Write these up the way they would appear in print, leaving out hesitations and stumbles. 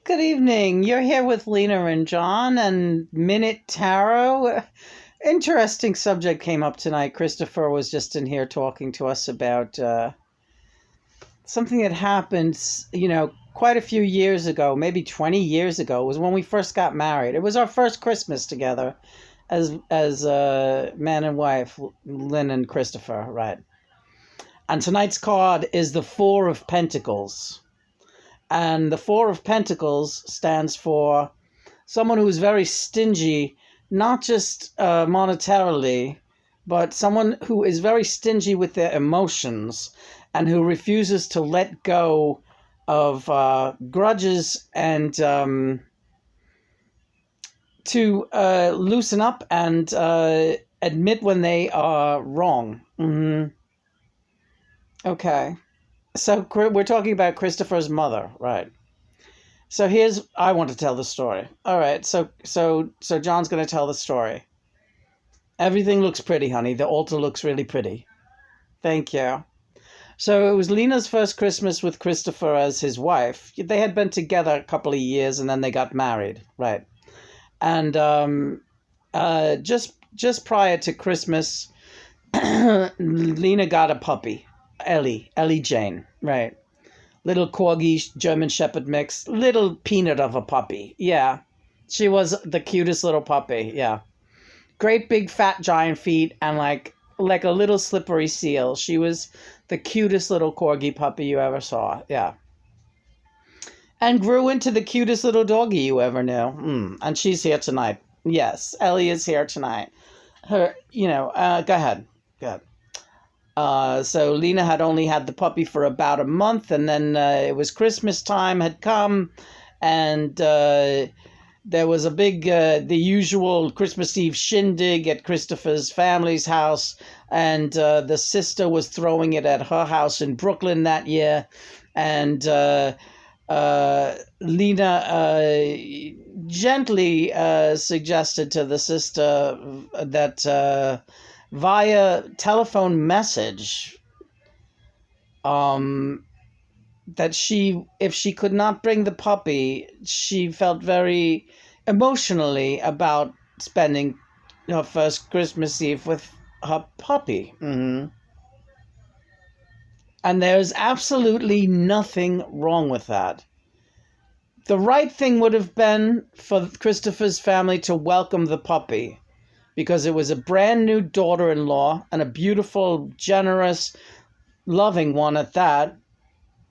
Good evening. You're here with Lena and John and Minute Tarot. Interesting subject came up tonight. Christopher was just in here talking to us about something that happened, quite a few years ago, maybe 20 years ago. It was when we first got married. It was our first Christmas together as man and wife, Lynn and Christopher, right? And tonight's card is the Four of Pentacles. And the Four of Pentacles stands for someone who is very stingy, not just monetarily, but someone who is very stingy with their emotions and who refuses to let go of grudges and to loosen up and admit when they are wrong. Okay. So we're talking about Christopher's mother, right? So I want to tell the story. All right, so John's going to tell the story. Everything looks pretty, honey. The altar looks really pretty. Thank you. So it was Lena's first Christmas with Christopher as his wife. They had been together a couple of years, and then they got married, right? And just prior to Christmas, Lena got a puppy. ELLIE JAYNE, right? Little corgi, German Shepherd mix, little peanut of a puppy. Yeah, she was the cutest little puppy. Yeah, great big fat giant feet and like a little slippery seal. She was the cutest little corgi puppy you ever saw. Yeah, and grew into the cutest little doggy you ever knew. And she's here tonight. Yes, ELLIE is here tonight. Go ahead. So Lena had only had the puppy for about a month, and then it was Christmas time had come, and there was a big, the usual Christmas Eve shindig at Christopher's family's house, and the sister was throwing it at her house in Brooklyn that year, and Lena gently suggested to the sister that via telephone message, that if she could not bring the puppy, she felt very emotionally about spending her first Christmas Eve with her puppy. And there's absolutely nothing wrong with that. The right thing would have been for Christopher's family to welcome the puppy, because it was a brand new daughter-in-law and a beautiful, generous, loving one at that,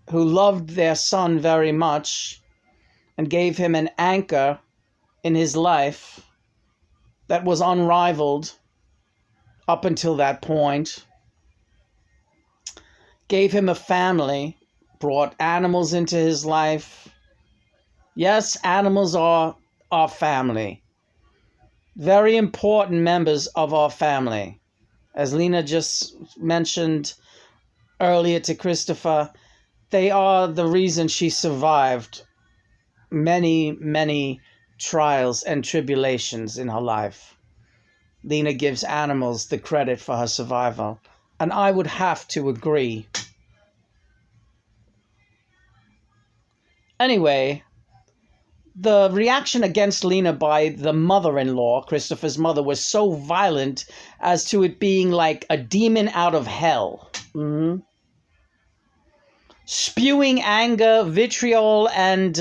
who loved their son very much and gave him an anchor in his life that was unrivaled up until that point. Gave him a family, brought animals into his life. Yes, animals are our family. Very important members of our family. As Lena just mentioned earlier to Christopher, they are the reason she survived many, many trials and tribulations in her life. Lena gives animals the credit for her survival, and I would have to agree. Anyway, the reaction against Lena by the mother-in-law, Christopher's mother, was so violent as to it being like a demon out of hell. Spewing anger, vitriol, and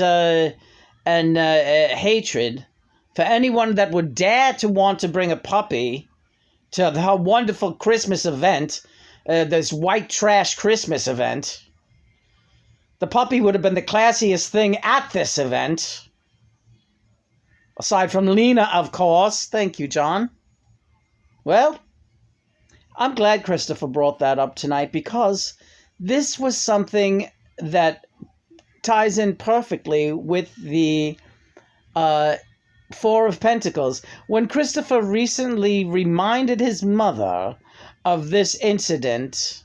hatred for anyone that would dare to want to bring a puppy to her wonderful Christmas event, this white trash Christmas event. The puppy would have been the classiest thing at this event. Aside from Lena, of course. Thank you, John. Well, I'm glad Christopher brought that up tonight, because this was something that ties in perfectly with the Four of Pentacles. When Christopher recently reminded his mother of this incident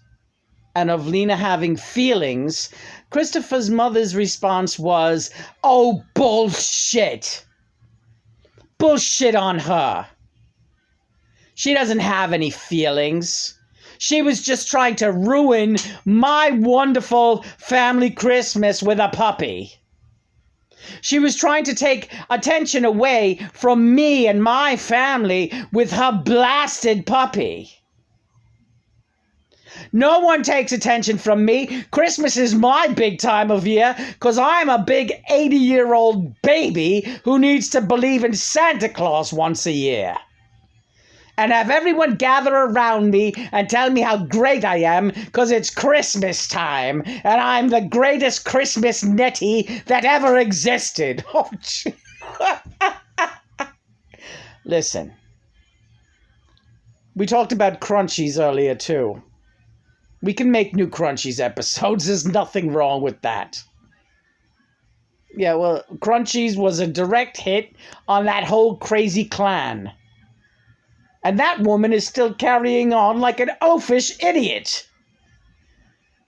and of Lena having feelings, Christopher's mother's response was, "Oh, bullshit. Bullshit on her. She doesn't have any feelings. She was just trying to ruin my wonderful family Christmas with a puppy. She was trying to take attention away from me and my family with her blasted puppy. No one takes attention from me. Christmas is my big time of year because I'm a big 80-year-old baby who needs to believe in Santa Claus once a year. And have everyone gather around me and tell me how great I am because it's Christmas time and I'm the greatest Christmas nettie that ever existed. Oh, gee. Listen, we talked about Crunchies earlier too. We can make new Crunchies episodes. There's nothing wrong with that. Yeah, well, Crunchies was a direct hit on that whole crazy clan. And that woman is still carrying on like an oafish idiot.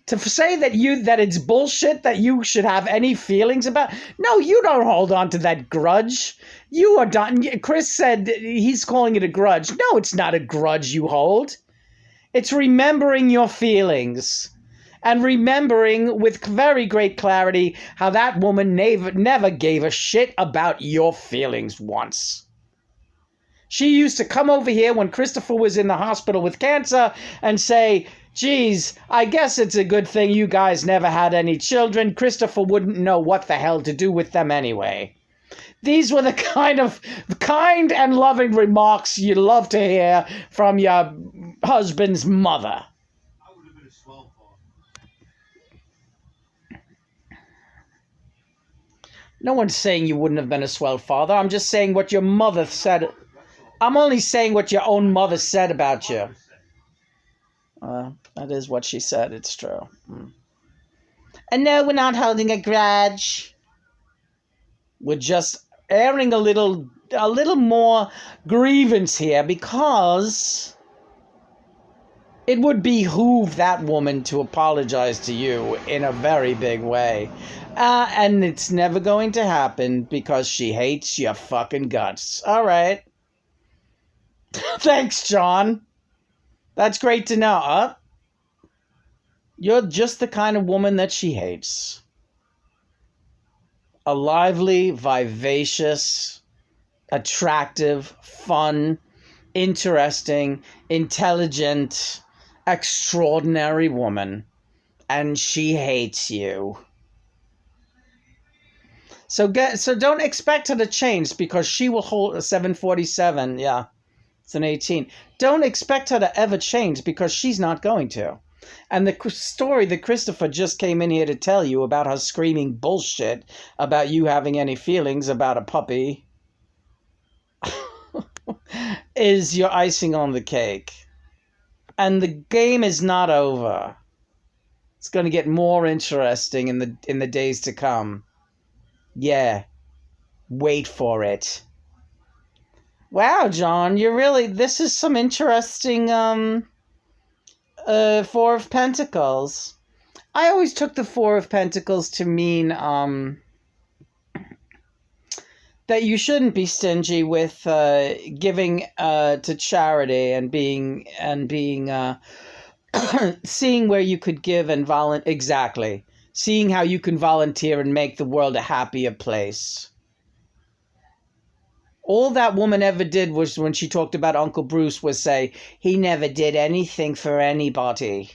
To say that it's bullshit that you should have any feelings about. No, you don't hold on to that grudge. You are done. Chris said he's calling it a grudge. No, it's not a grudge you hold. It's remembering your feelings. And remembering with very great clarity how that woman never gave a shit about your feelings once. She used to come over here when Christopher was in the hospital with cancer and say, geez, I guess it's a good thing you guys never had any children. Christopher wouldn't know what the hell to do with them anyway. These were the kind and loving remarks you love to hear from your husband's mother. I would have been a swell father. No one's saying you wouldn't have been a swell father. I'm just saying what your mother said. I'm only saying what your own mother said about you. That is what she said. It's true. And no, we're not holding a grudge. We're just airing a little more grievance here because it would behoove that woman to apologize to you in a very big way. And it's never going to happen because she hates your fucking guts. All right. Thanks, John. That's great to know. You're just the kind of woman that she hates. A lively, vivacious, attractive, fun, interesting, intelligent, extraordinary woman. And she hates you. So don't expect her to change because she will hold a 747. Yeah. It's an 18. Don't expect her to ever change because she's not going to. And the story that Christopher just came in here to tell you about her screaming bullshit about you having any feelings about a puppy is your icing on the cake. And the game is not over. It's going to get more interesting in the days to come. Yeah. Wait for it. Wow, John, this is some interesting, Four of Pentacles. I always took the Four of Pentacles to mean, that you shouldn't be stingy with, giving, to charity and being, seeing where you could give and exactly. Seeing how you can volunteer and make the world a happier place. All that woman ever did was, when she talked about Uncle Bruce, was say, he never did anything for anybody.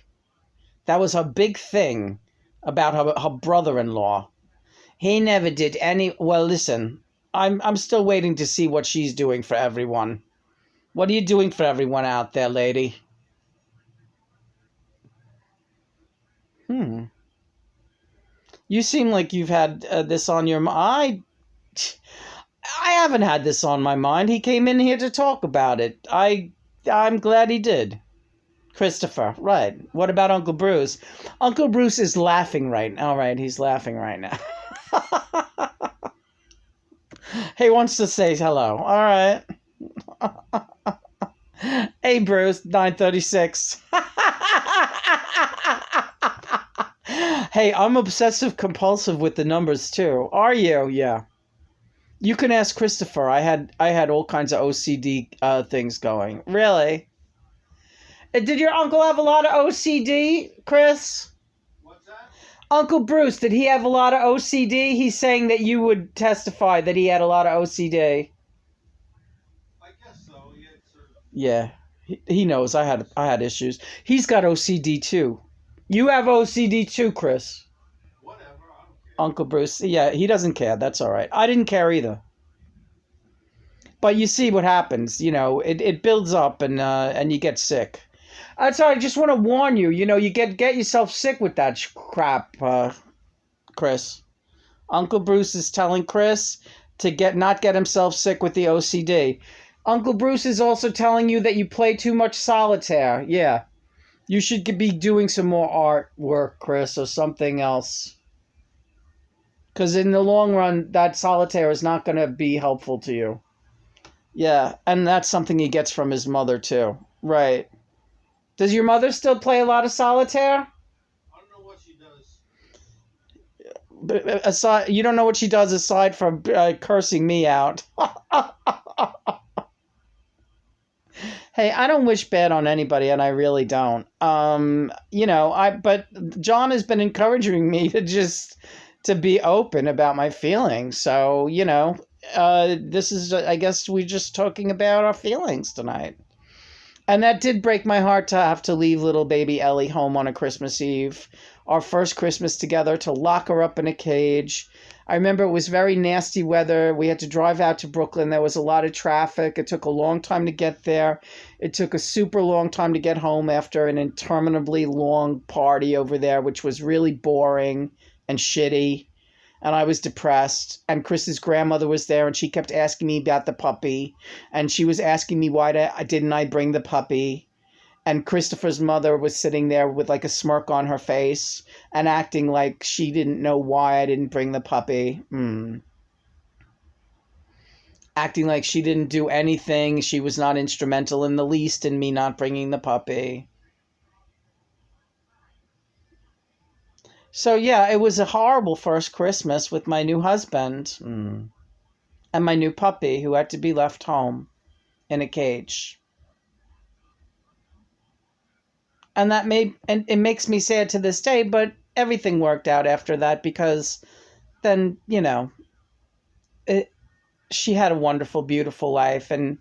That was her big thing about her brother-in-law. He never did well, listen, I'm still waiting to see what she's doing for everyone. What are you doing for everyone out there, lady? You seem like you've had this on your mind. I haven't had this on my mind. He came in here to talk about it. I'm glad he did. Christopher, right. What about Uncle Bruce? Uncle Bruce is laughing right now. All right, he's laughing right now. He wants to say hello. All right. Hey, Bruce, 936. Hey, I'm obsessive compulsive with the numbers too. Are you? Yeah. You can ask Christopher. I had all kinds of OCD things going. Really? Did your uncle have a lot of OCD, Chris? What's that? Uncle Bruce, did he have a lot of OCD? He's saying that you would testify that he had a lot of OCD. I guess so. He had certain. Yeah, he knows I had issues. He's got OCD too. You have OCD too, Chris. Whatever. I don't care. Uncle Bruce. Yeah, he doesn't care. That's all right. I didn't care either. But you see what happens. It builds up and you get sick. That's all. I just want to warn you. You get yourself sick with that crap, Chris. Uncle Bruce is telling Chris to not get himself sick with the OCD. Uncle Bruce is also telling you that you play too much solitaire. Yeah. You should be doing some more artwork, Chris, or something else. Because in the long run, that solitaire is not going to be helpful to you. Yeah, and that's something he gets from his mother, too. Right. Does your mother still play a lot of solitaire? I don't know what she does. Aside, you don't know what she does aside from cursing me out. Hey, I don't wish bad on anybody, and I really don't. But John has been encouraging me to be open about my feelings. So, this is, I guess, we're just talking about our feelings tonight. And that did break my heart to have to leave little baby Ellie home on a Christmas Eve, our first Christmas together, to lock her up in a cage. I remember it was very nasty weather. We had to drive out to Brooklyn. There was a lot of traffic. It took a long time to get there. It took a super long time to get home after an interminably long party over there, which was really boring and shitty. And I was depressed. And Chris's grandmother was there, and she kept asking me about the puppy. And she was asking me why didn't I bring the puppy. And Christopher's mother was sitting there with like a smirk on her face and acting like she didn't know why I didn't bring the puppy. Acting like she didn't do anything. She was not instrumental in the least in me not bringing the puppy. So yeah, it was a horrible first Christmas with my new husband and my new puppy who had to be left home in a cage. And it makes me sad to this day, but everything worked out after that because then, she had a wonderful, beautiful life and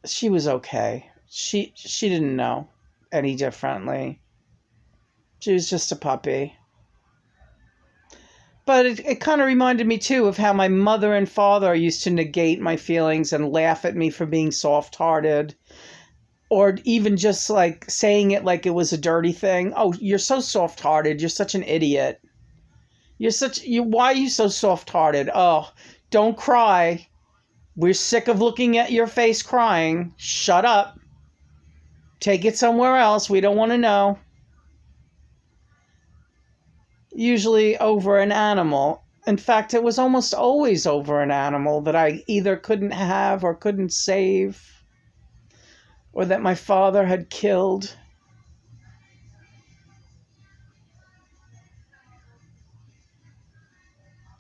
she was okay. She didn't know any differently. She was just a puppy. But it kind of reminded me, too, of how my mother and father used to negate my feelings and laugh at me for being soft-hearted. Or even just like saying it like it was a dirty thing. Oh, you're so soft-hearted. You're such an idiot. Why are you so soft-hearted? Oh, don't cry. We're sick of looking at your face crying. Shut up. Take it somewhere else. We don't want to know. Usually over an animal. In fact, it was almost always over an animal that I either couldn't have or couldn't save, or that my father had killed.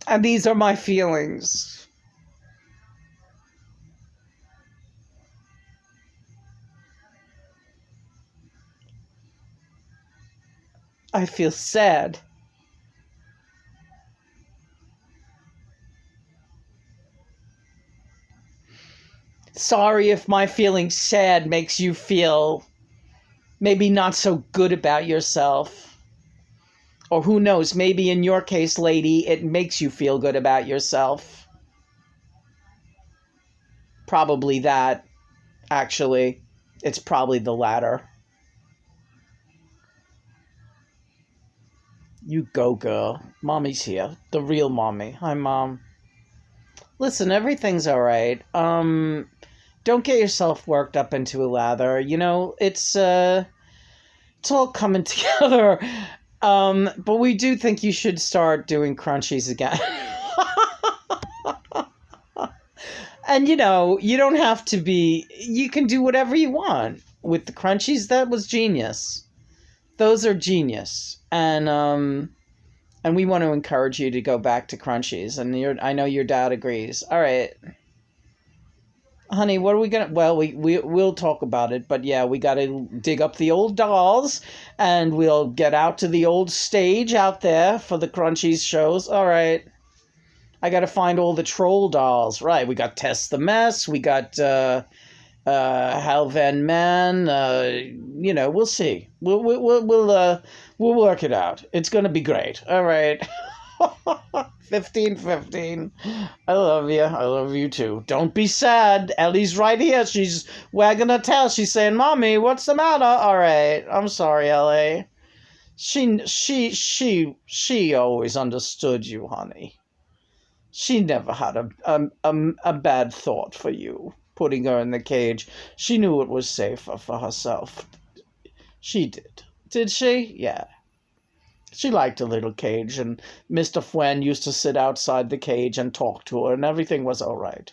And these are my feelings. I feel sad. Sorry if my feeling sad makes you feel maybe not so good about yourself. Or who knows, maybe in your case, lady, it makes you feel good about yourself. Probably that, actually. It's probably the latter. You go, girl. Mommy's here. The real mommy. Hi, Mom. Listen, everything's all right. Don't get yourself worked up into a lather. It's all coming together. But we do think you should start doing crunchies again. And you don't have to you can do whatever you want with the crunchies. That was genius. Those are genius. And we want to encourage you to go back to crunchies. And I know your dad agrees. All right. Honey, what are we gonna? Well, we'll talk about it, but yeah, we gotta dig up the old dolls, and we'll get out to the old stage out there for the Crunchies shows. All right, I gotta find all the troll dolls. Right, we got Tess the Mess, we got Hal Van Man. We'll see. We'll work it out. It's gonna be great. All right. 1515. I love you. I love you too. Don't be sad. Ellie's right here. She's wagging her tail. She's saying, "Mommy, what's the matter?" All right. I'm sorry, Ellie. She always understood you, honey. She never had a bad thought for you, putting her in the cage. She knew it was safer for herself. She did. Did she? Yeah. She liked a little cage, and Mr. Fwen used to sit outside the cage and talk to her, and everything was all right.